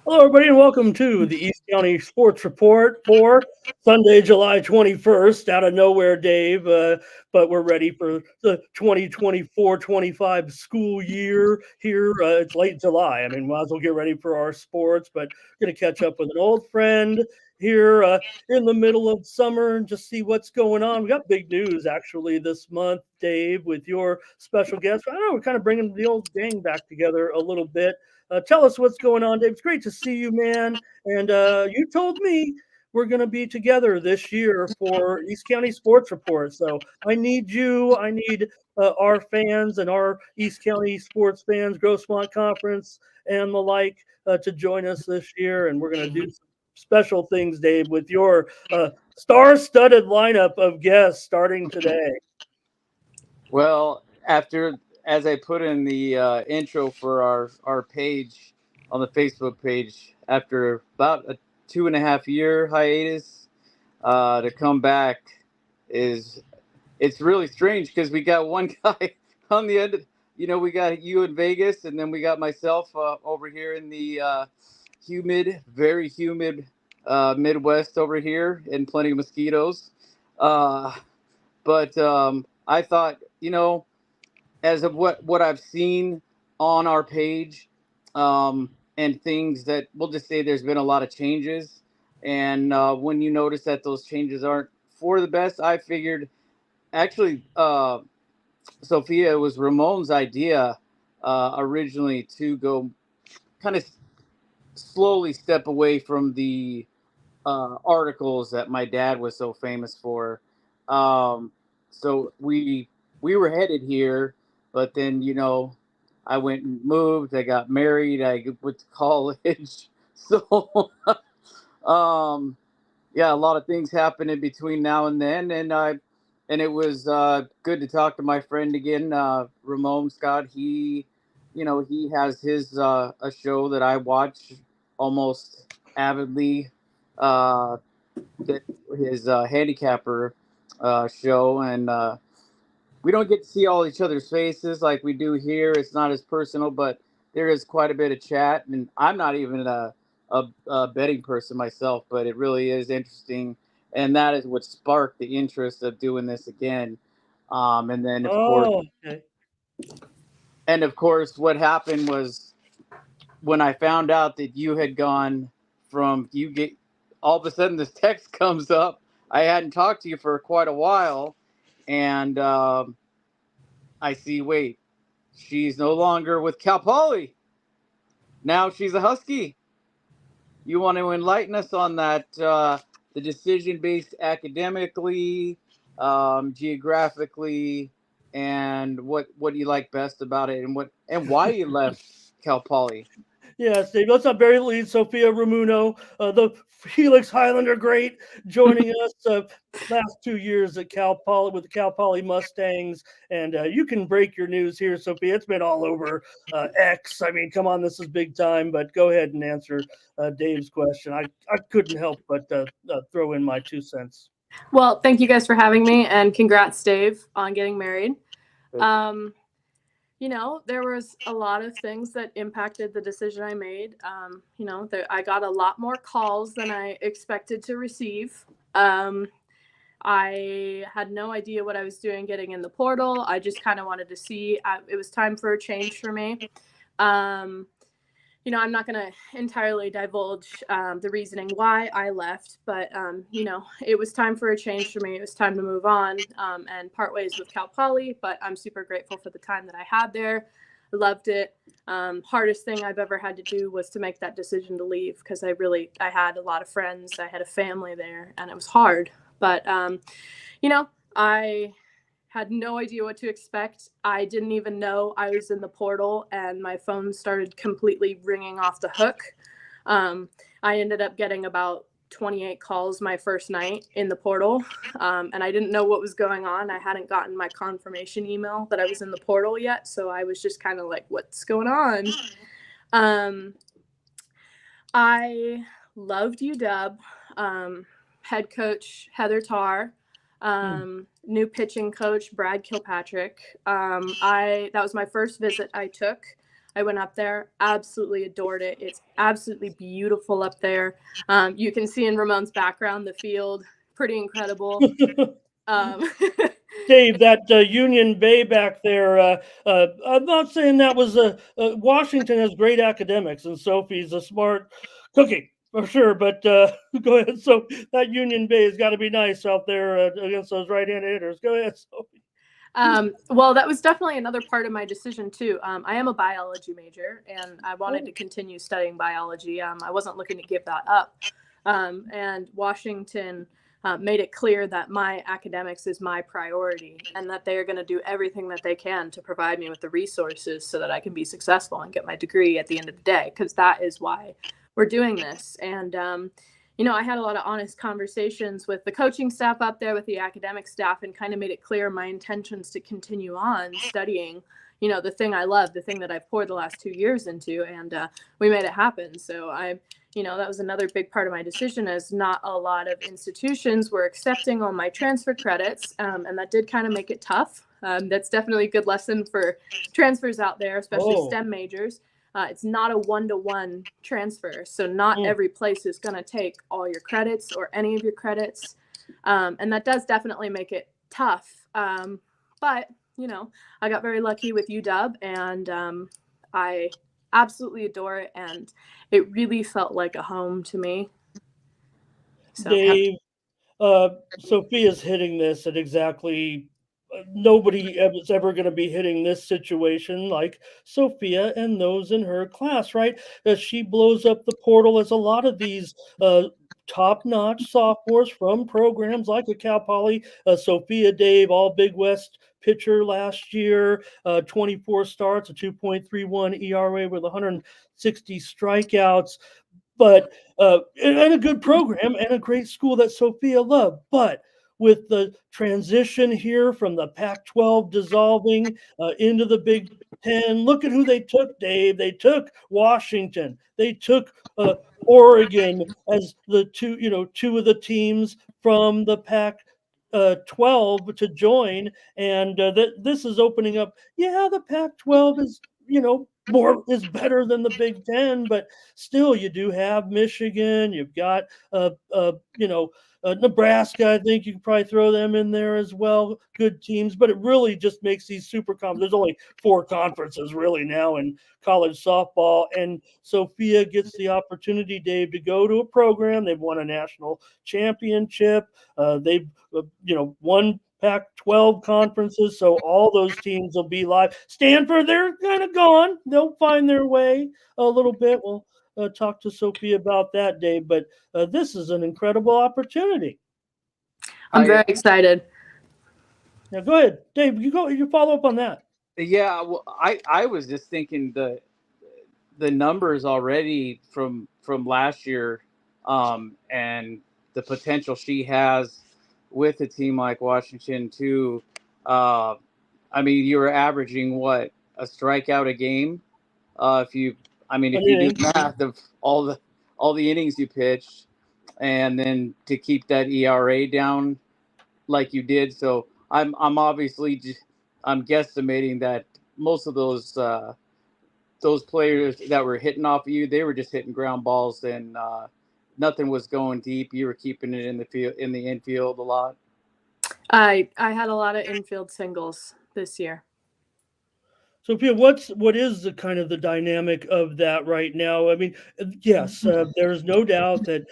Hello, everybody, and welcome to the East County Sports Report for Sunday, July 21st. Out of nowhere, Dave, but we're ready for the 2024-25 school year here. It's late July. I mean, might as well get ready for our sports, but going to catch up with an old friend here in the middle of summer and just see what's going on. We got big news, actually, this month, Dave, with your special guest. I don't know, we're kind of bringing the old gang back together a little bit. Tell us what's going on, Dave. It's great to see you, man. And you told me we're going to be together this year for East County Sports Report. So I need you. I need our fans and our East County sports fans, Grossmont Conference and the like, to join us this year. And we're going to do some special things, Dave, with your star-studded lineup of guests starting today. Well, as I put in the intro for our page on the Facebook page, after about a 2.5 year hiatus, to come back is it's really strange because we got one guy on the end. We got you in Vegas, and then we got myself over here in the very humid Midwest over here, and plenty of mosquitoes. Uh, but I thought, as of what I've seen on our page, and things that we'll just say there's been a lot of changes. And when you notice that those changes aren't for the best, I figured actually, Sophia, it was Ramon's idea originally to go kind of slowly step away from the articles that my dad was so famous for. Um, so we were headed here, but then I went and moved. I got married. I went to college. So um, yeah, a lot of things happened in between now and then, and it was good to talk to my friend again, Ramon Scott. He has his a show that I watch almost avidly, uh, that his handicapper show, and we don't get to see all each other's faces like we do here. It's not as personal, but there is quite a bit of chat, and I'm not even a betting person myself, but it really is interesting, and that is what sparked the interest of doing this again. And then Oh, okay. of course, what happened was when I found out that you had gone from you get all of a sudden this text comes up. I hadn't talked to you for quite a while, and I see. Wait, she's no longer with Cal Poly. Now she's a Husky. You want to enlighten us on that? The decision based academically, geographically, and what you like best about it, and why you left Cal Poly. Yes, Dave. Let's not bury the lead. Sophia Ramuno, the Helix Highlander great, joining us last 2 years at Cal Poly with the Cal Poly Mustangs. And you can break your news here, Sophia. It's been all over X. I mean, come on, this is big time. But go ahead and answer Dave's question. I couldn't help but throw in my 2 cents. Well, thank you guys for having me, and congrats, Dave, on getting married. Um, there was a lot of things that impacted the decision I made. I got a lot more calls than I expected to receive. I had no idea what I was doing getting in the portal. I just kind of wanted to see. It was time for a change for me. I'm not going to entirely divulge the reasoning why I left, but, it was time for a change for me. It was time to move on and part ways with Cal Poly, but I'm super grateful for the time that I had there. I loved it. Hardest thing I've ever had to do was to make that decision to leave because I had a lot of friends. I had a family there, and it was hard. But, I had no idea what to expect. I didn't even know I was in the portal, and my phone started completely ringing off the hook. I ended up getting about 28 calls my first night in the portal, and I didn't know what was going on. I hadn't gotten my confirmation email that I was in the portal yet, so I was just kind of like, what's going on? I loved UW. Head coach Heather Tarr, new pitching coach Brad Kilpatrick. That was my first visit I took. I went up there, absolutely adored it. It's absolutely beautiful up there. You can see in Ramon's background the field, pretty incredible. Dave, that Union Bay back there, I'm not saying that was Washington has great academics, and Sophie's a smart cookie for sure. But go ahead. So that Union Bay has got to be nice out there against those right-handed hitters. Go ahead, Sophie. Well, that was definitely another part of my decision too. I am a biology major, and I wanted to continue studying biology. I wasn't looking to give that up. And Washington made it clear that my academics is my priority, and that they are going to do everything that they can to provide me with the resources so that I can be successful and get my degree at the end of the day, because that is why we're doing this. And I had a lot of honest conversations with the coaching staff up there, with the academic staff, and kind of made it clear my intentions to continue on studying, the thing I love, the thing that I've poured the last 2 years into, and we made it happen. So that was another big part of my decision, as not a lot of institutions were accepting all my transfer credits, and that did kind of make it tough. That's definitely a good lesson for transfers out there, especially STEM majors. It's not a one-to-one transfer, so not every place is going to take all your credits or any of your credits, and that does definitely make it tough. But I got very lucky with UW, and I absolutely adore it, and it really felt like a home to me. So, Dave, Sophia's hitting this at exactly. Nobody is ever going to be hitting this situation like Sophia and those in her class, right? That she blows up the portal, as a lot of these top-notch sophomores from programs like a Cal Poly, Sophia, Dave, all Big West pitcher last year, 24 starts, a 2.31 ERA with 160 strikeouts. But and a good program and a great school that Sophia loved. But with the transition here from the Pac-12 dissolving into the Big Ten, look at who they took, Dave. They took Washington. They took Oregon as the two of the teams from the Pac-12 to join, and this is opening up. Yeah, the Pac-12 is more is better than the Big Ten, but still, you do have Michigan. You've got Nebraska. I think you can probably throw them in there as well. Good teams, but it really just makes these super There's only 4 conferences really now in college softball, and Sophia gets the opportunity, Dave, to go to a program. They've won a national championship. They've won Pac-12 conferences, so all those teams will be live. Stanford, they're kind of gone. They'll find their way a little bit. We'll talk to Sophia about that, Dave, but this is an incredible opportunity. I'm very excited. Now, go ahead, Dave. You follow up on that. Yeah, well, I was just thinking the numbers already from last year, and the potential she has with a team like Washington too. I mean, you were averaging what, a strikeout a game? If you do math of all the innings you pitched, and then to keep that ERA down like you did. So I'm obviously I'm guesstimating that most of those players that were hitting off of you, they were just hitting ground balls, and nothing was going deep. You were keeping it in the infield a lot. I had a lot of infield singles this year. Sophia, what is the kind of the dynamic of that right now? I mean, yes, there's no doubt that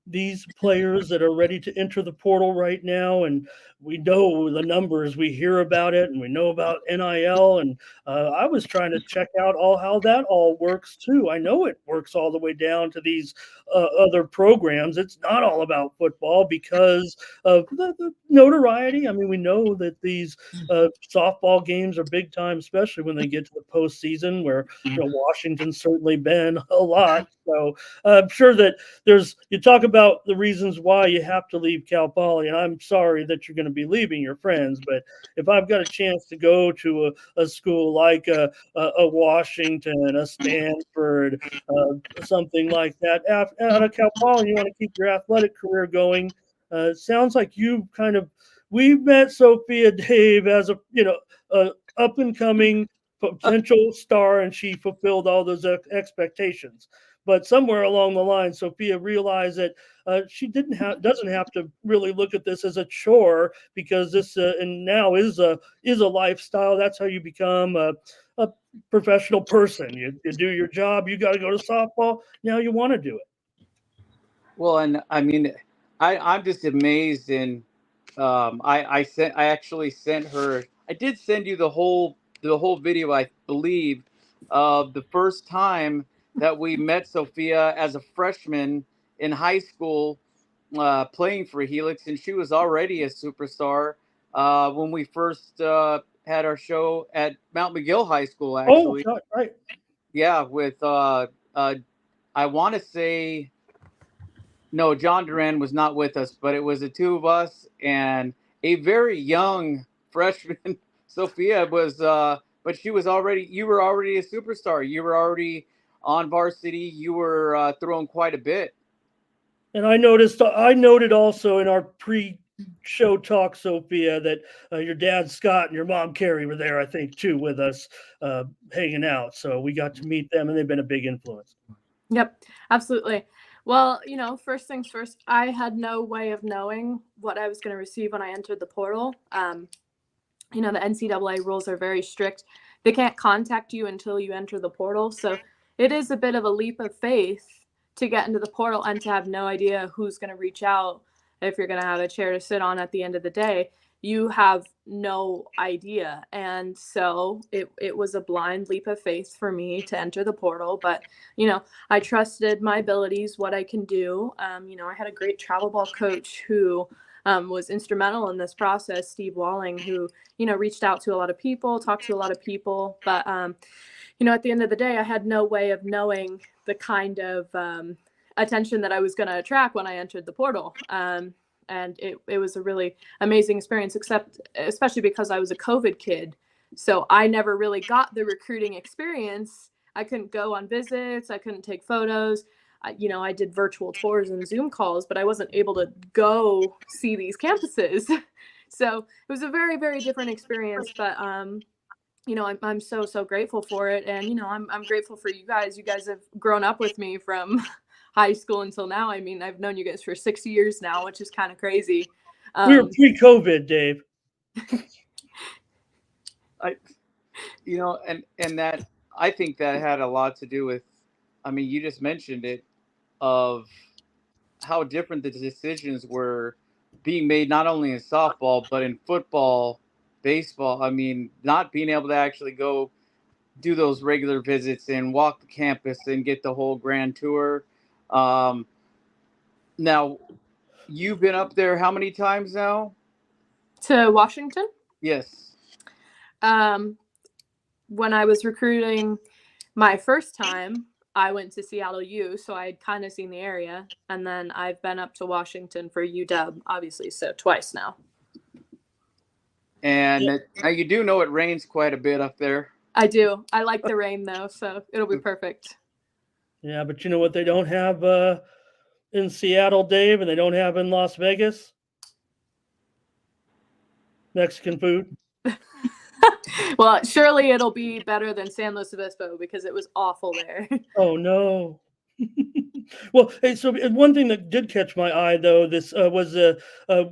these players that are ready to enter the portal right now, and we know the numbers, we hear about it, and we know about NIL, and I was trying to check out how that all works too. I know it works all the way down to these other programs. It's not all about football because of the notoriety. I mean, we know that these softball games are big time, especially when they get to the postseason, where Washington's certainly been a lot. So I'm sure that you talk about the reasons why you have to leave Cal Poly, and I'm sorry that you're going to be leaving your friends, but if I've got a chance to go to a school like a Washington, a Stanford, something like that, out of Cal Poly, you want to keep your athletic career going, it sounds like we've met Sophia, Dave, as a up and coming potential star, and she fulfilled all those expectations. But somewhere along the line, Sophia realized that she doesn't have to really look at this as a chore, because this and now is a lifestyle. That's how you become a professional person. You do your job. You got to go to softball. Now you want to do it. Well, and I mean, I'm just amazed. And I actually sent her. I did send you the whole video, I believe, of the first time that we met Sophia as a freshman in high school, playing for Helix, and she was already a superstar when we first had our show at Mount McGill High School. Oh, Actually, right. yeah, with I want to say. No, John Duran was not with us, but it was the two of us and a very young freshman. Sophia was, but she was already. You were already a superstar. You were already on varsity. You were throwing quite a bit. And I noted also in our pre-show talk, Sophia, that your dad Scott and your mom Carrie were there, I think, too, with us, hanging out. So we got to meet them, and they've been a big influence. Yep, absolutely. Well, first things first, I had no way of knowing what I was going to receive when I entered the portal. The NCAA rules are very strict. They can't contact you until you enter the portal. So it is a bit of a leap of faith to get into the portal and to have no idea who's going to reach out, if you're going to have a chair to sit on at the end of the day. You have no idea. And so it was a blind leap of faith for me to enter the portal. But, I trusted my abilities, what I can do. I had a great travel ball coach who was instrumental in this process, Steve Walling, who, reached out to a lot of people, talked to a lot of people. But, at the end of the day, I had no way of knowing the kind of attention that I was going to attract when I entered the portal. And it was a really amazing experience, especially because I was a COVID kid. So I never really got the recruiting experience. I couldn't go on visits. I couldn't take photos. I did virtual tours and Zoom calls, but I wasn't able to go see these campuses. So it was a very, very different experience. But, I'm so grateful for it. And, I'm grateful for you guys. You guys have grown up with me from high school until now. I mean, I've known you guys for 6 years now, which is kind of crazy. We were pre-COVID, Dave. And that, I think that had a lot to do with, I mean, you just mentioned it, of how different the decisions were being made, not only in softball, but in football, baseball. I mean, not being able to actually go do those regular visits and walk the campus and get the whole grand tour. Now, you've been up there how many times now? To Washington? Yes. When I was recruiting my first time, I went to Seattle U, so I'd kind of seen the area. And then I've been up to Washington for UW, obviously, so twice now. And now you do know it rains quite a bit up there. I do. I like the rain, though, so it'll be perfect. Yeah, but you know what they don't have in Seattle, Dave, and they don't have in Las Vegas? Mexican food. Well, surely it'll be better than San Luis Obispo, because it was awful there. Oh, no. Well, hey, so one thing that did catch my eye, though, this was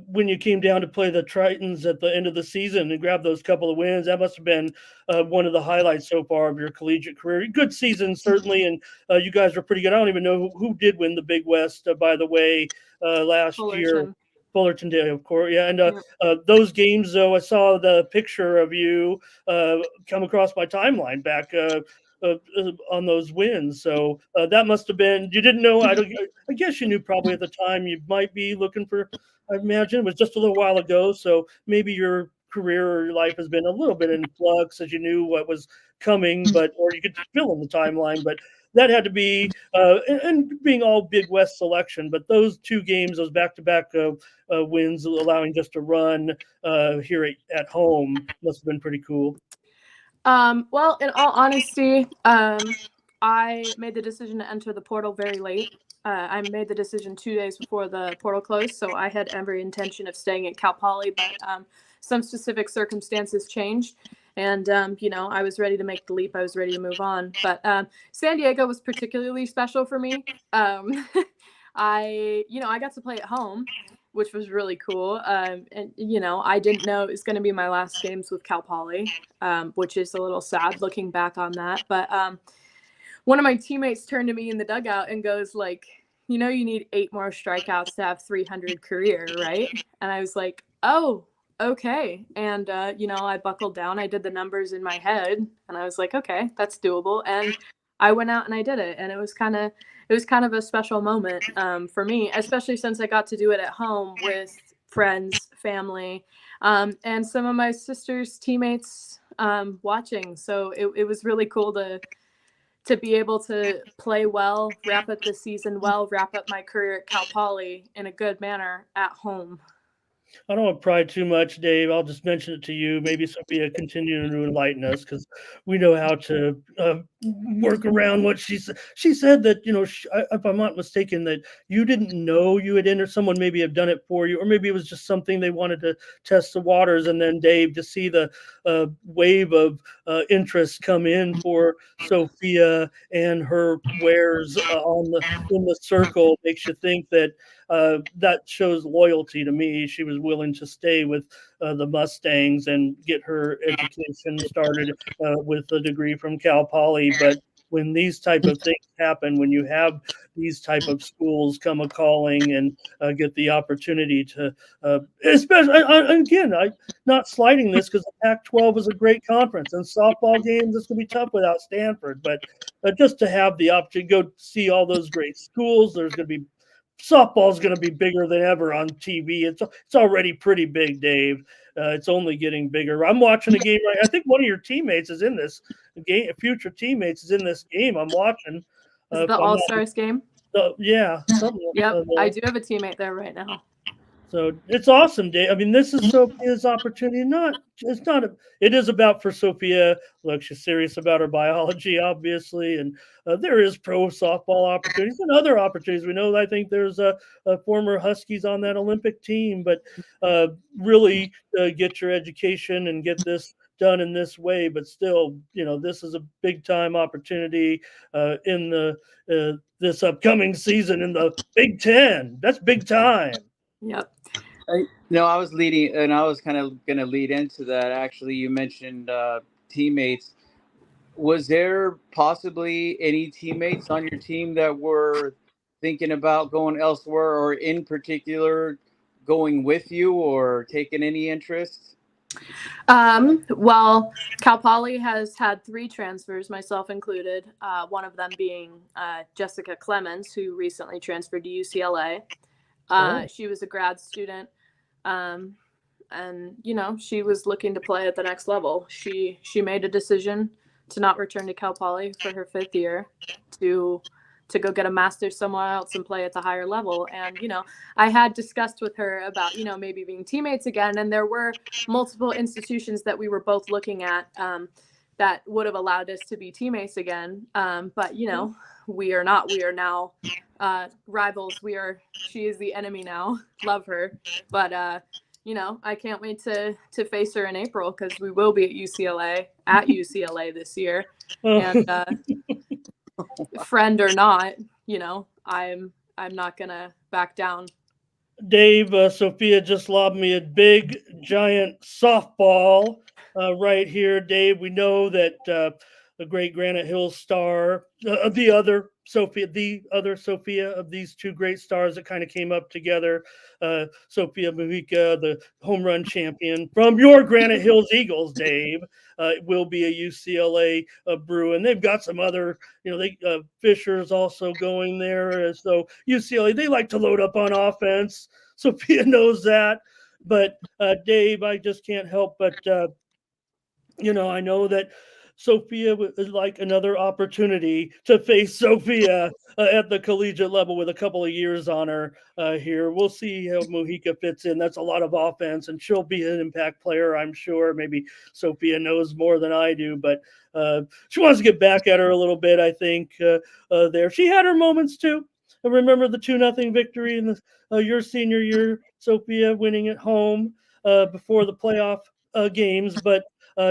when you came down to play the Tritons at the end of the season and grabbed those couple of wins. That must have been one of the highlights so far of your collegiate career. Good season, certainly, and you guys were pretty good. I don't even know who did win the Big West, by the way, last year. Fullerton did, of course. Yeah, and those games, though, I saw the picture of you come across my timeline back on those wins. So that must have been, you didn't know, I guess you knew probably at the time you might be looking for, I imagine it was just a little while ago. So maybe your career or your life has been a little bit in flux as you knew what was coming, or you could fill in the timeline, but that had to be, and being all Big West selection, but those two games, those back-to-back wins, allowing just to run here at home, must have been pretty cool. Well, in all honesty, I made the decision to enter the portal very late. I made the decision 2 days before the portal closed, so I had every intention of staying at Cal Poly, but some specific circumstances changed. And, I was ready to make the leap. I was ready to move on. But San Diego was particularly special for me. I got to play at home, which was really cool. And, I didn't know it was going to be my last games with Cal Poly, which is a little sad looking back on that. But one of my teammates turned to me in the dugout and goes like, you need 8 more strikeouts to have 300 career, right? And I was like, oh, okay. And, I buckled down. I did the numbers in my head and I was like, okay, that's doable. And I went out and I did it. And it was kind of a special moment for me, especially since I got to do it at home with friends, family, and some of my sister's teammates watching. So it was really cool to be able to play well, wrap up the season well, wrap up my career at Cal Poly in a good manner at home. I don't want to pry too much, Dave. I'll just mention it to you. Maybe Sophia continue to enlighten us because we know how to work around what she said. She said that, if I'm not mistaken, that you didn't know you had entered. Someone maybe have done it for you, or maybe it was just something they wanted to test the waters. And then, Dave, to see the wave of interest come in for Sophia and her wares in the circle makes you think that that shows loyalty to me. She was willing to stay with the Mustangs and get her education started with a degree from Cal Poly. But when these type of things happen, when you have these type of schools come a calling and get the opportunity to, especially again, I not slighting this because the Pac-12 is a great conference and softball games. It's gonna be tough without Stanford, but just to have the opportunity to go see all those great schools, there's gonna be softball is going to be bigger than ever on TV. It's already pretty big, Dave. It's only getting bigger. I'm watching a game. I think one of your teammates is in this game. Future teammates is in this game. I'm watching. Is it the All Stars game? Yeah, something. Yep, I do have a teammate there right now. So it's awesome, Dave. I mean, this is Sophia's opportunity. It is about for Sophia. Look, she's serious about her biology, obviously, and there is pro softball opportunities and other opportunities. We know. I think there's a former Huskies on that Olympic team, but really get your education and get this done in this way. But still, this is a big time opportunity in the this upcoming season in the Big Ten. That's big time. Yep. I was leading, and I was kind of going to lead into that. Actually, you mentioned teammates. Was there possibly any teammates on your team that were thinking about going elsewhere, or in particular going with you, or taking any interest? Well, Cal Poly has had 3 transfers, myself included. One of them being Jessica Clemens, who recently transferred to UCLA. She was a grad student, and she was looking to play at the next level. She made a decision to not return to Cal Poly for her 5th year to go get a master's somewhere else and play at the higher level. And I had discussed with her about maybe being teammates again, and there were multiple institutions that we were both looking at that would have allowed us to be teammates again. But we are not. We are now rivals. She is the enemy now. Love her, but I can't wait to face her in April because we will be at UCLA this year. And friend or not, I'm not gonna back down. Dave, Sophia just lobbed me a big giant softball right here, Dave. We know that the great Granite Hills star, the other Sophia of these 2 great stars that kind of came up together, Sophia Mujica, the home run champion from your Granite Hills Eagles, Dave, will be a UCLA Bruin. They've got some other, Fisher's also going there. So UCLA, they like to load up on offense. Sophia knows that. But Dave, I just can't help but, I know that Sophia would like another opportunity to face Sophia at the collegiate level with a couple of years on her here. We'll see how Mujica fits in. That's a lot of offense, and she'll be an impact player, I'm sure. Maybe Sophia knows more than I do, but she wants to get back at her a little bit, I think, there. She had her moments, too. I remember the 2-0 victory in your senior year, Sophia winning at home before the playoff games, but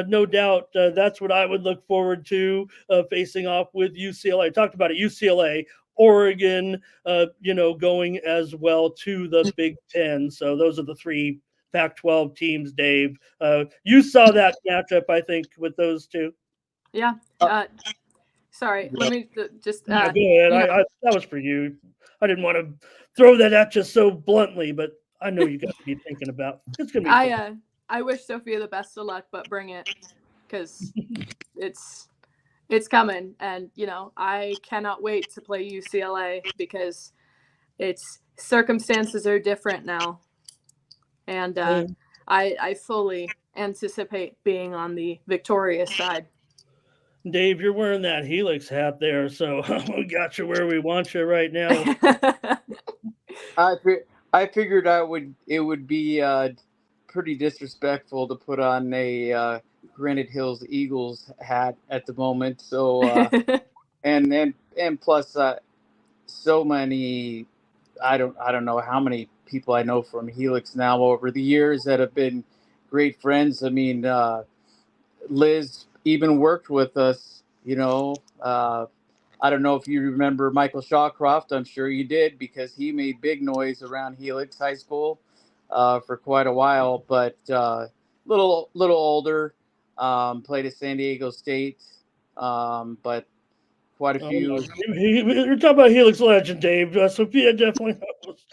no doubt that's what I would look forward to, facing off with UCLA. I talked about it, UCLA, Oregon, going as well to the Big Ten. So those are the three Pac-12 teams, Dave. You saw that matchup, I think, with those two. Yeah. Sorry, let me just. Yeah, go ahead. That was for you. I didn't want to throw that at you so bluntly, but I know you got to be thinking about it's going to be fun. I wish Sophia the best of luck, but bring it, because it's coming, and I cannot wait to play UCLA because its circumstances are different now, and I fully anticipate being on the victorious side. Dave, you're wearing that Helix hat there, so we got you where we want you right now. I figured it would be pretty disrespectful to put on a Granite Hills Eagles hat at the moment. So and plus so many, I don't know how many people I know from Helix now over the years that have been great friends. I mean, Liz even worked with us, I don't know if you remember Michael Shawcroft. I'm sure you did, because he made big noise around Helix High School for quite a while, but little older, played at San Diego State, but quite a few. You're talking about Helix legend, Dave. Sophia definitely knows.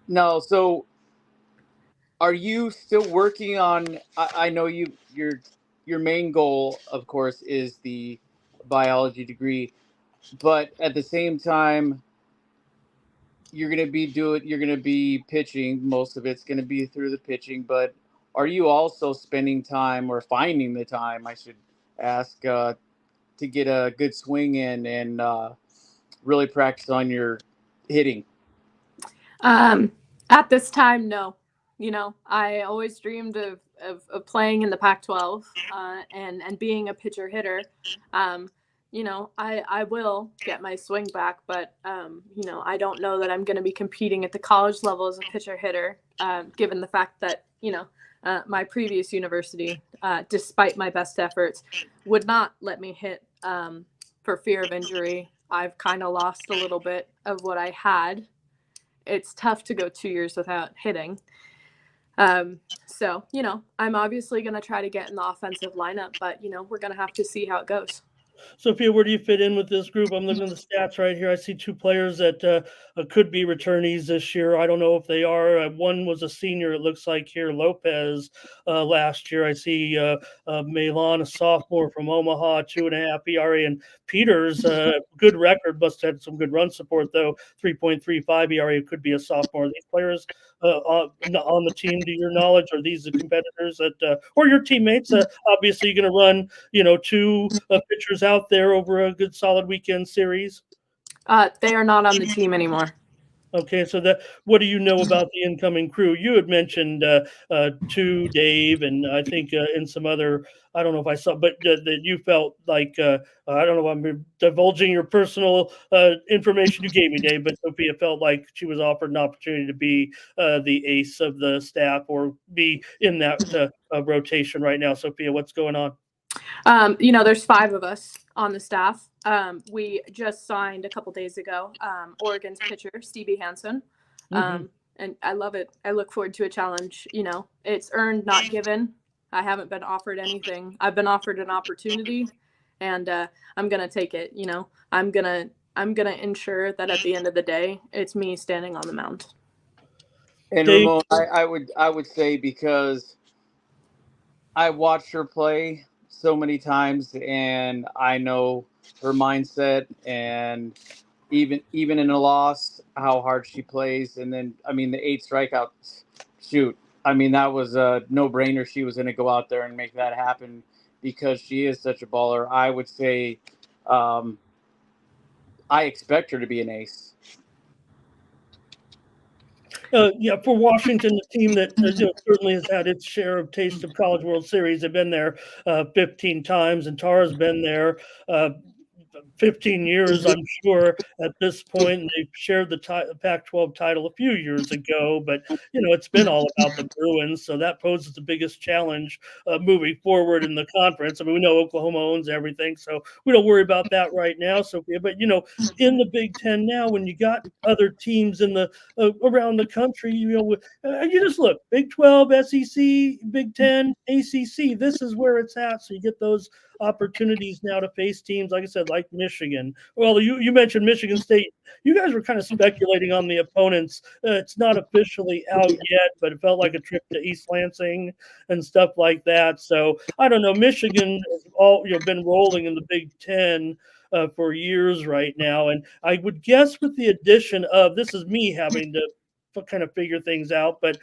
No, so are you still working on? I know your main goal, of course, is the biology degree, but at the same time, you're going to be pitching. Most of it's going to be through the pitching, but are you also spending time, or finding the time, I should ask, to get a good swing in and really practice on your hitting? At this time, no. I always dreamed of playing in the Pac-12 and being a pitcher hitter. I will get my swing back, but I don't know that I'm going to be competing at the college level as a pitcher hitter, given the fact that my previous university, despite my best efforts, would not let me hit for fear of injury. I've kind of lost a little bit of what I had. It's tough to go 2 years without hitting. So, I'm obviously going to try to get in the offensive lineup, but, we're going to have to see how it goes. Sophia, where do you fit in with this group? I'm looking at the stats right here. I see two players that could be returnees this year. I don't know if they are. One was a senior, it looks like here, Lopez, last year. I see Milan, a sophomore from Omaha, 2.5 ERA, and Peters, good record, must have had some good run support, though, 3.35 ERA, could be a sophomore. These players on the team, to your knowledge, are these the competitors that, or your teammates? Obviously, you're going to run, two pitchers out there over a good solid weekend series. They are not on the team anymore. Okay, so what do you know about the incoming crew? You had mentioned to Dave, and I think in some other, I don't know if I saw, but that you felt like, I don't know, I'm divulging your personal information you gave me, Dave, but Sophia felt like she was offered an opportunity to be the ace of the staff, or be in that rotation right now. Sophia, what's going on? There's 5 of us on the staff. We just signed a couple days ago Oregon's pitcher, Stevie Hansen. And I love it. I look forward to a challenge. It's earned, not given. I haven't been offered anything. I've been offered an opportunity, and I'm going to take it. I'm going to ensure that at the end of the day, it's me standing on the mound. And Dave? Ramon, I would say, because I watched her play so many times, and I know her mindset, and even in a loss, how hard she plays. And then, I mean, the 8 strikeouts, shoot, I mean, that was a no-brainer. She was going to go out there and make that happen, because she is such a baller. I would say I expect her to be an ace. Yeah, for Washington, the team that certainly has had its share of taste of College World Series. They've been there 15 times, and Tara's been there. 15 years, I'm sure, at this point. And they shared the Pac-12 title a few years ago, but it's been all about the Bruins, so that poses the biggest challenge moving forward in the conference. I mean, we know Oklahoma owns everything, so we don't worry about that right now, Sophia. But in the Big Ten now, when you got other teams in the around the country, you just look Big 12, SEC, Big 10, ACC. This is where it's at. So you get those opportunities now to face teams, like I said, like Michigan. Well, you mentioned Michigan State. You guys were kind of speculating on the opponents. It's not officially out yet, but it felt like a trip to East Lansing and stuff like that. So I don't know. Michigan has all been rolling in the Big Ten for years right now, and I would guess with the addition of, this is me having to kind of figure things out, but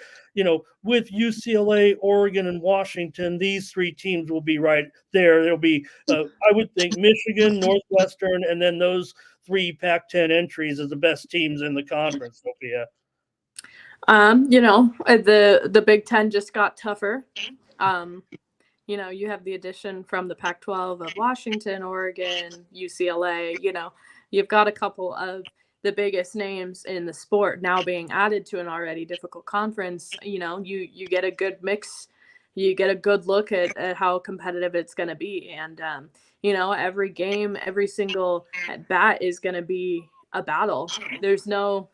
with UCLA, Oregon, and Washington, these three teams will be right there. There'll be, I would think, Michigan, Northwestern, and then those three Pac-10 entries as the best teams in the conference, Sophia. The Big Ten just got tougher. You have the addition from the Pac-12 of Washington, Oregon, UCLA. You've got a couple of the biggest names in the sport now being added to an already difficult conference. You get a good mix. You get a good look at how competitive it's going to be. And, every game, every single at bat is going to be a battle. There's no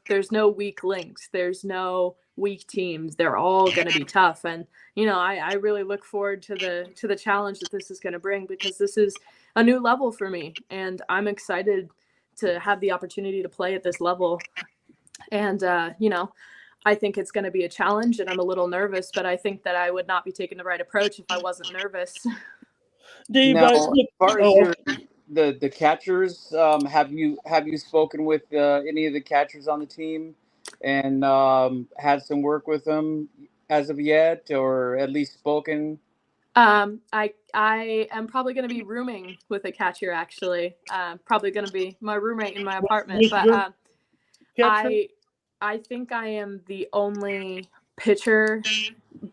weak links. There's no weak teams. They're all going to be tough. And, I really look forward to the challenge that this is going to bring, because this is a new level for me. And I'm excited to have the opportunity to play at this level. And, I think it's going to be a challenge, and I'm a little nervous, but I think that I would not be taking the right approach if I wasn't nervous. Dave, Now, as far as the catchers, have you spoken with any of the catchers on the team and had some work with them as of yet, or at least spoken? I am probably going to be rooming with a catcher, actually. Probably going to be my roommate in my apartment. But I think I am the only pitcher,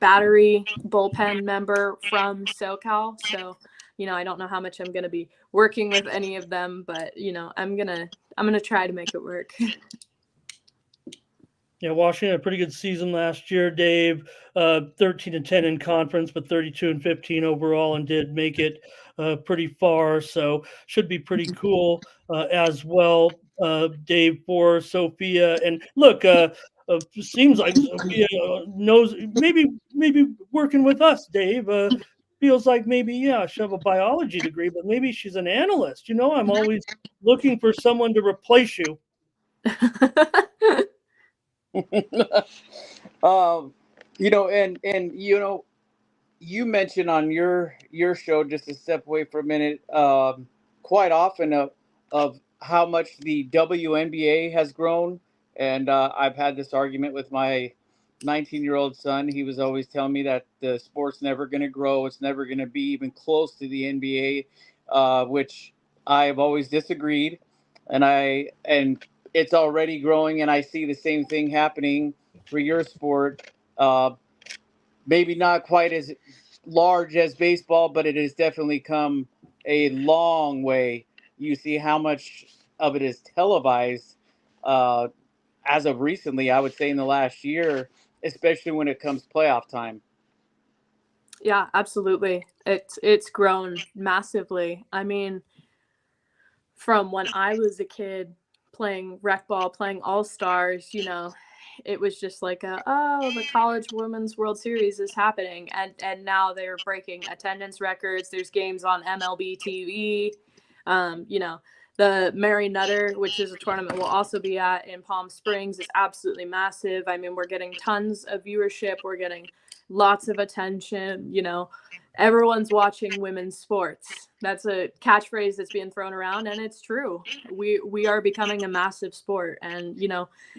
battery, bullpen member from SoCal. So, I don't know how much I'm going to be working with any of them, but I'm gonna try to make it work. Yeah, Washington had a pretty good season last year, Dave. 13-10 in conference, but 32-15 overall, and did make it pretty far. So should be pretty cool as well, Dave, for Sophia. And look, seems like Sophia knows maybe working with us, Dave. Feels like maybe she have a biology degree, but maybe she's an analyst. I'm always looking for someone to replace you. You mentioned on your show, just to step away for a minute, quite often of how much the WNBA has grown, and I've had this argument with my 19-year-old son. He was always telling me that the sport's never going to grow; it's never going to be even close to the NBA, which I've always disagreed, and it's already growing, and I see the same thing happening for your sport. Maybe not quite as large as baseball, but it has definitely come a long way. You see how much of it is televised as of recently, I would say in the last year, especially when it comes playoff time. Yeah, absolutely. It's grown massively. I mean, from when I was a kid playing rec ball, playing all-stars, it was just like the College Women's World Series is happening, and now they're breaking attendance records. There's games on MLB TV. The Mary Nutter, which is a tournament we'll also be at in Palm Springs, is absolutely massive. I mean, we're getting tons of viewership. We're getting lots of attention. Everyone's watching women's sports. That's a catchphrase that's being thrown around, and it's true. We are becoming a massive sport, and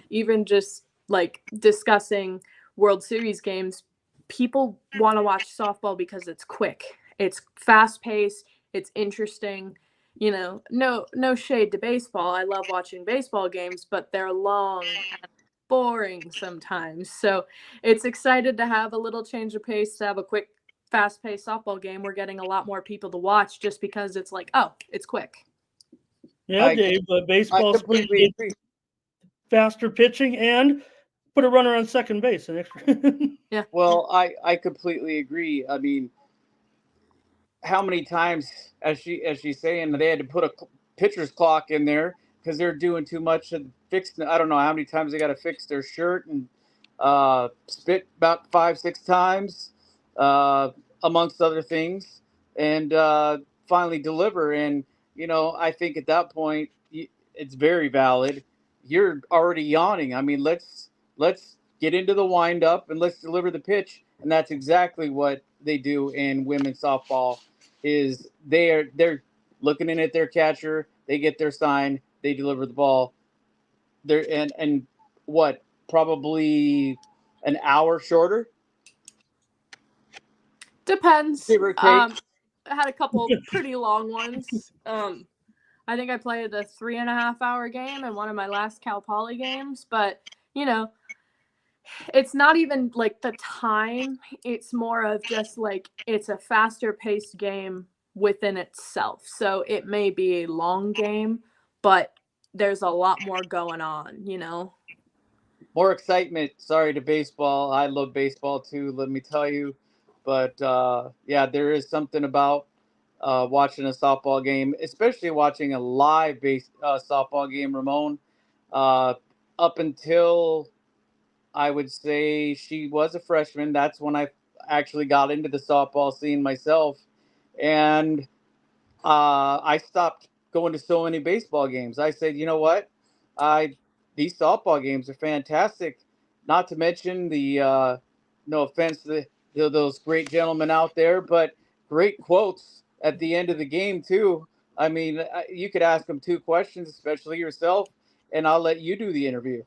even just like discussing World Series games, people want to watch softball because it's quick, it's fast paced, it's interesting. No shade to baseball. I love watching baseball games, but they're long and boring sometimes. So it's excited to have a little change of pace, to have a quick, fast-paced softball game. We're getting a lot more people to watch just because it's like, oh, it's quick. Yeah, I Dave, I baseball speed, completely agree. faster pitching, and put a runner on second base. An extra. Yeah. Well, I completely agree. I mean, how many times, as she's saying, they had to put a pitcher's clock in there because they're doing too much and fix. I don't know how many times they got to fix their shirt and spit about 5 6 times, uh, amongst other things, and finally deliver. And I think at that point it's very valid. You're already yawning. I mean, let's get into the wind up and let's deliver the pitch. And that's exactly what they do in women's softball is they're looking in at their catcher, they get their sign, they deliver the ball. They're and what, probably an hour shorter, Depends. give or take. I had a couple pretty long ones. I think I played a 3.5 hour game in one of my last Cal Poly games, but you know, it's not even like the time. It's more of just like it's a faster paced game within itself. So it may be a long game, but there's a lot more going on, you know? More excitement. Sorry to baseball. I love baseball too, let me tell you. But yeah, there is something about watching a softball game, especially watching a live softball game, Ramon. Uh, Up until I would say she was a freshman, that's when I actually got into the softball scene myself. And I stopped going to so many baseball games. I said, you know what? I These softball games are fantastic. Not to mention the no offense to those great gentlemen out there, but great quotes at the end of the game too. I mean, you could ask them two questions, especially yourself, and I'll let you do the interview.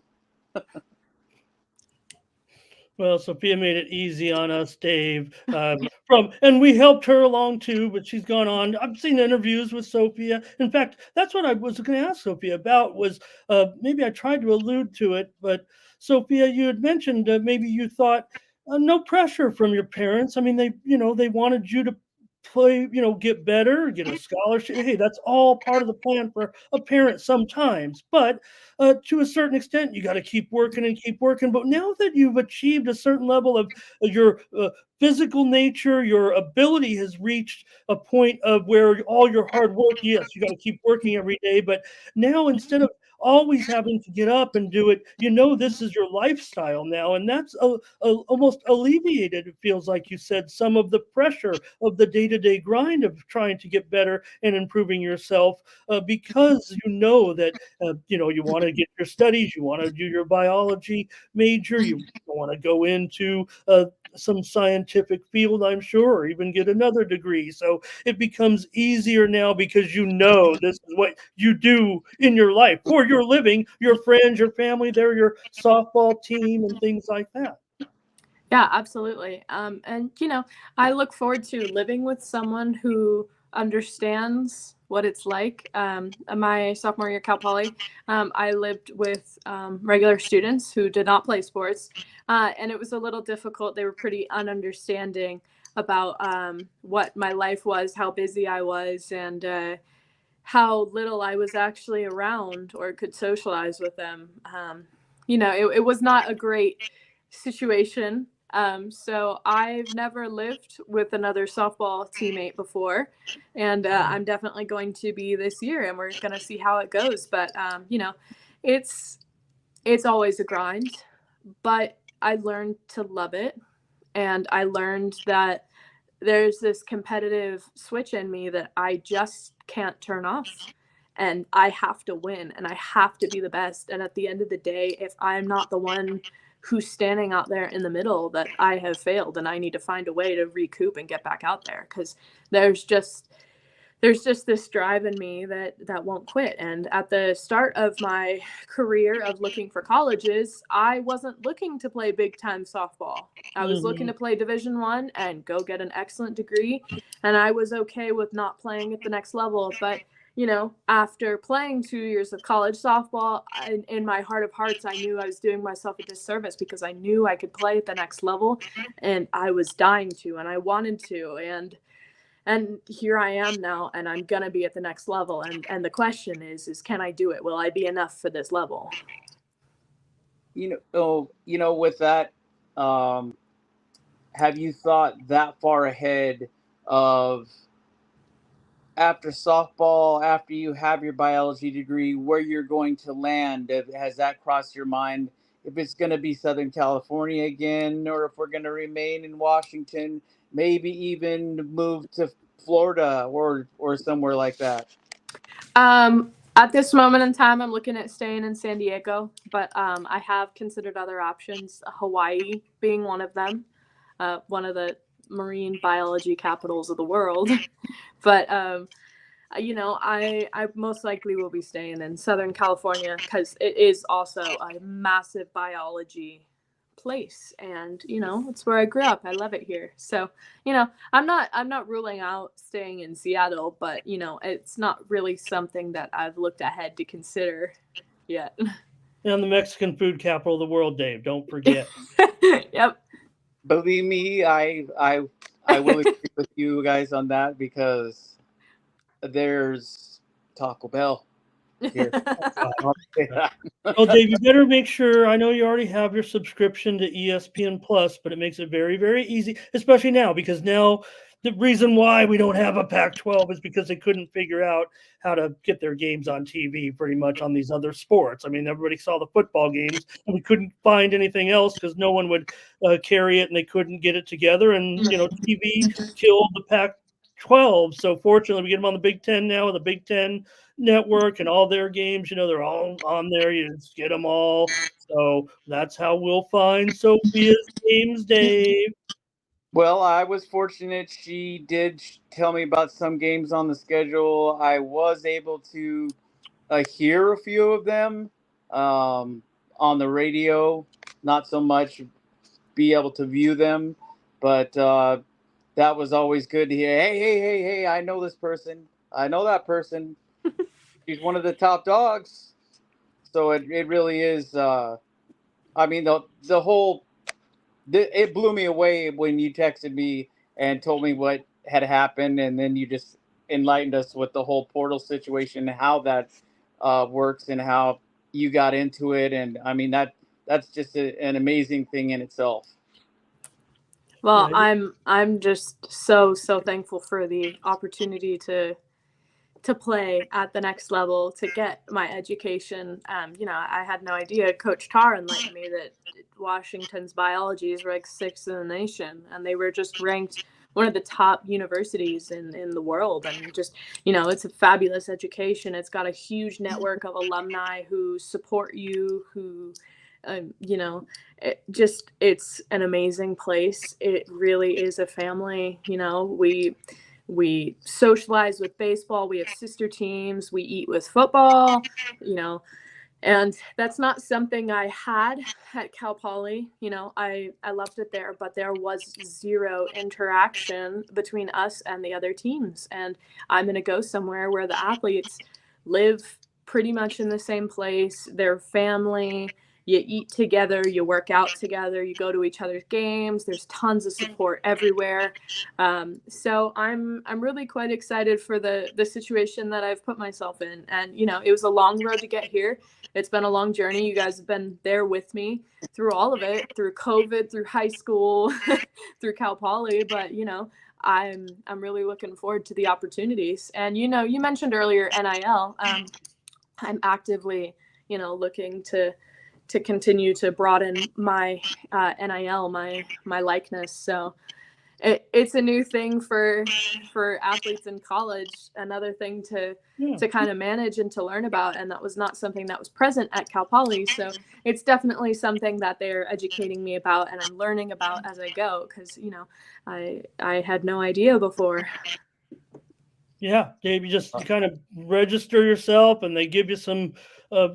Well, Sophia made it easy on us, Dave. And we helped her along too, but she's gone on. I've seen interviews with Sophia. In fact, that's what I was going to ask Sophia about. Was maybe I tried to allude to it, but Sophia, you had mentioned maybe you thought no pressure from your parents. I mean, they wanted you to play, get better, get a scholarship. Hey, that's all part of the plan for a parent sometimes, but to a certain extent, you got to keep working and keep working. But now that you've achieved a certain level of your physical nature, your ability has reached a point of where all your hard work, yes, you got to keep working every day. But now instead of always having to get up and do it, this is your lifestyle now. And that's almost alleviated, it feels like you said, some of the pressure of the day to day grind of trying to get better and improving yourself because that you want to get your studies, you want to do your biology major, you want to go into some scientific field, I'm sure, or even get another degree. So it becomes easier now because this is what you do in your life for your living, your friends, your family, they're your softball team and things like that. Yeah, absolutely. And I look forward to living with someone who understands what it's like. My sophomore year at Cal Poly, I lived with regular students who did not play sports, and it was a little difficult. They were pretty ununderstanding about what my life was, how busy I was, and how little I was actually around or could socialize with them. It was not a great situation. So I've never lived with another softball teammate before, and I'm definitely going to be this year, and we're going to see how it goes. But it's always a grind, but I learned to love it, and I learned that there's this competitive switch in me that I just can't turn off. And I have to win and I have to be the best. And at the end of the day, if I'm not the one who's standing out there in the middle, that I have failed and I need to find a way to recoup and get back out there. Because there's just this drive in me that won't quit. And at the start of my career of looking for colleges, I wasn't looking to play big time softball. I was looking to play Division I and go get an excellent degree, and I was okay with not playing at the next level. But after playing 2 years of college softball, in my heart of hearts, I knew I was doing myself a disservice because I knew I could play at the next level, and I was dying to, and I wanted to, and And here I am now, and I'm gonna be at the next level. And the question is can I do it? Will I be enough for this level? With that, um, have you thought that far ahead of after softball, after you have your biology degree, where you're going to land? Has that crossed your mind? If it's going to be Southern California again, or if we're going to remain in Washington, maybe even move to Florida or somewhere like that. At this moment in time, I'm looking at staying in San Diego, but I have considered other options, Hawaii being one of them, one of the marine biology capitals of the world. But I most likely will be staying in Southern California because it is also a massive biology place, and it's where I grew up. I love it here. So I'm not ruling out staying in Seattle, but it's not really something that I've looked ahead to consider yet. And the Mexican food capital of the world, Dave. Don't forget. Yep. Believe me, I will agree with you guys on that because there's Taco Bell here. I'll say that. Well, Dave, you better make sure. I know you already have your subscription to ESPN Plus, but it makes it very, very easy, especially now, because now the reason why we don't have a Pac-12 is because they couldn't figure out how to get their games on TV pretty much on these other sports. I mean, everybody saw the football games, and we couldn't find anything else because no one would carry it, and they couldn't get it together. And, TV killed the Pac-12. So fortunately, we get them on the Big Ten now with the Big Ten network and all their games, they're all on there. You just get them all. So that's how we'll find Sophia's games, Dave. Well, I was fortunate. She did tell me about some games on the schedule. I was able to hear a few of them on the radio, not so much be able to view them, but that was always good to hear. Hey, I know this person. I know that person. She's one of the top dogs. So it really is. I mean, the whole it blew me away when you texted me and told me what had happened, and then you just enlightened us with the whole portal situation, how that works, and how you got into it. And I mean that's just an amazing thing in itself. Well, Yeah. I'm just so thankful for the opportunity to play at the next level, to get my education. I had no idea. Coach Tarr enlightened me that Washington's biology is ranked 6th in the nation, and they were just ranked one of the top universities in the world. And just, it's a fabulous education. It's got a huge network of alumni who support you, who, it's an amazing place. It really is a family. We socialize with baseball. We have sister teams. We eat with football, and that's not something I had at Cal Poly. I loved it there, but there was zero interaction between us and the other teams. And I'm going to go somewhere where the athletes live pretty much in the same place. They're family. You eat together, you work out together, you go to each other's games. There's tons of support everywhere. So I'm really quite excited for the situation that I've put myself in. And it was a long road to get here. It's been a long journey. You guys have been there with me through all of it, through COVID, through high school, through Cal Poly. But I'm really looking forward to the opportunities. And you mentioned earlier NIL. I'm actively looking to continue to broaden my NIL, my likeness. So it's a new thing for athletes in college, another thing to kind of manage and to learn about. And that was not something that was present at Cal Poly. So it's definitely something that they're educating me about, and I'm learning about as I go, because I had no idea before. Yeah, Dave, you just kind of register yourself, and they give you some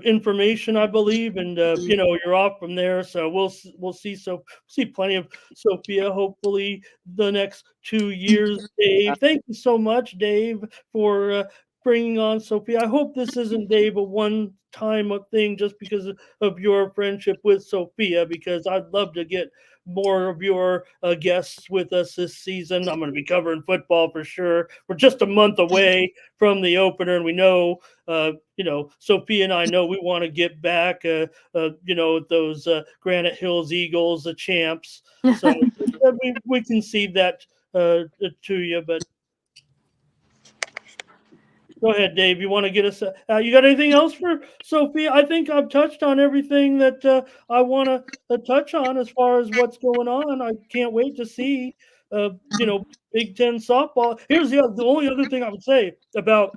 information, I believe, and you're off from there. So we'll see plenty of Sophia, hopefully the next 2 years. Dave, thank you so much, Dave, for bringing on Sophia. I hope this isn't, Dave, a one-time thing just because of your friendship with Sophia, because I'd love to get more of your guests with us this season. I'm going to be covering football for sure. We're just a month away from the opener, and we know, Sophia and I know we want to get back, those Granite Hills Eagles, the champs. So we concede that to you, but go ahead, Dave. You want to get us? You got anything else for Sophia? I think I've touched on everything that I want to touch on as far as what's going on. I can't wait to see, Big Ten softball. Here's the only other thing I would say about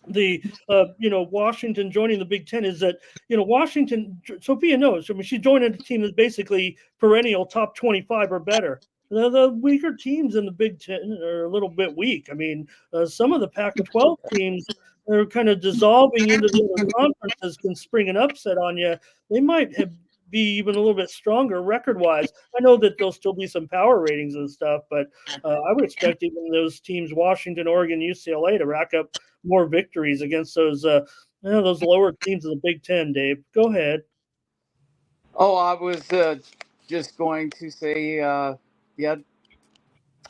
the Washington joining the Big Ten is that Washington. Sophia knows. I mean, she's joining a team that's basically perennial top 25 or better. The weaker teams in the Big Ten are a little bit weak. I mean, some of the Pac-12 teams are kind of dissolving into the other conferences, can spring an upset on you. They might be even a little bit stronger record-wise. I know that there'll still be some power ratings and stuff, but I would expect even those teams, Washington, Oregon, UCLA, to rack up more victories against those lower teams of the Big Ten. Dave, go ahead. Oh, I was just going to say, yeah,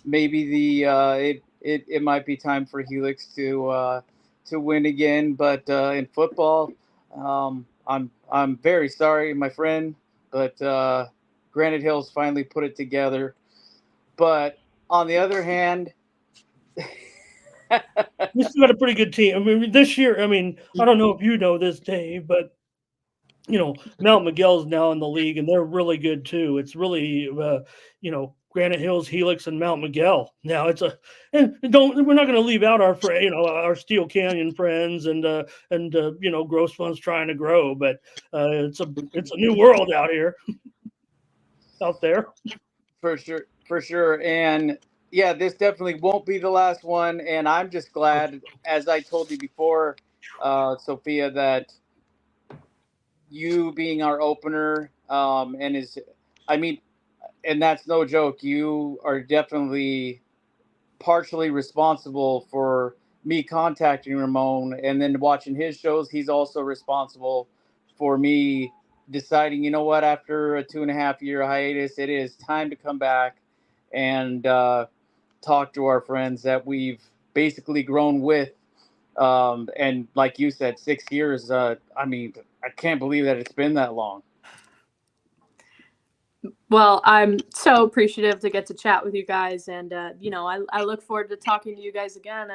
maybe it might be time for Helix to win again. But in football, I'm very sorry, my friend, but Granite Hills finally put it together. But on the other hand, we still got a pretty good team. I mean, this year, I don't know if you know this, Dave, but Mount Miguel's now in the league, and they're really good too. It's really, Granite Hills, Helix, and Mount Miguel. Now we're not going to leave out our Steel Canyon friends and Gross Fun's trying to grow, but it's a new world out here, out there. For sure, and yeah, this definitely won't be the last one. And I'm just glad, as I told you before, Sophia, that you being our opener, and that's no joke. You are definitely partially responsible for me contacting Ramon and then watching his shows. He's also responsible for me deciding, you know what, after a 2.5 year hiatus, it is time to come back and talk to our friends that we've basically grown with. And like you said, 6 years. I can't believe that it's been that long. Well, I'm so appreciative to get to chat with you guys, and I look forward to talking to you guys again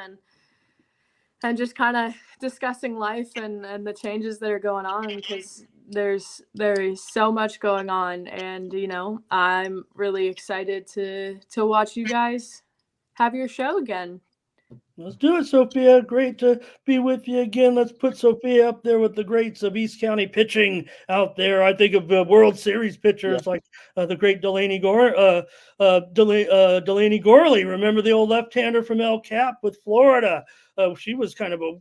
and just kind of discussing life and the changes that are going on, because there is so much going on, and I'm really excited to watch you guys have your show again. Let's do it, Sophia. Great to be with you again. Let's put Sophia up there with the greats of East County pitching out there. I think of World Series pitchers like the great Delaney Gorley. Remember the old left-hander from El Cap with Florida? She was kind of a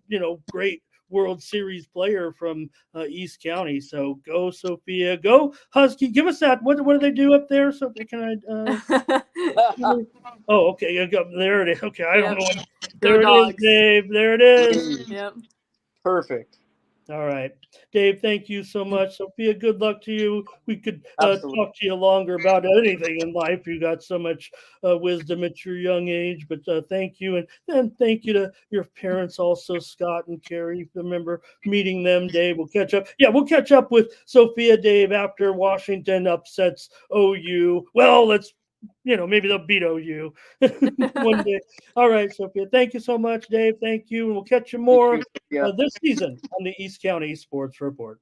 great World Series player from East County. So go, Sophia. Go, Husky. Give us that. What do they do up there? Sophia, can I? Oh, okay. There it is. Okay, I don't know. There it is, Dave. There it is. Yep. Perfect. All right, Dave. Thank you so much, Sophia. Good luck to you. We could talk to you longer about anything in life. You got so much wisdom at your young age. But thank you, and then thank you to your parents also, Scott and Carrie. Remember meeting them, Dave. We'll catch up. Yeah, we'll catch up with Sophia, Dave, after Washington upsets OU. Well, maybe they'll beat OU one day. All right, Sophia. Thank you so much, Dave. Thank you. And we'll catch you more this season on the East County Sports Report.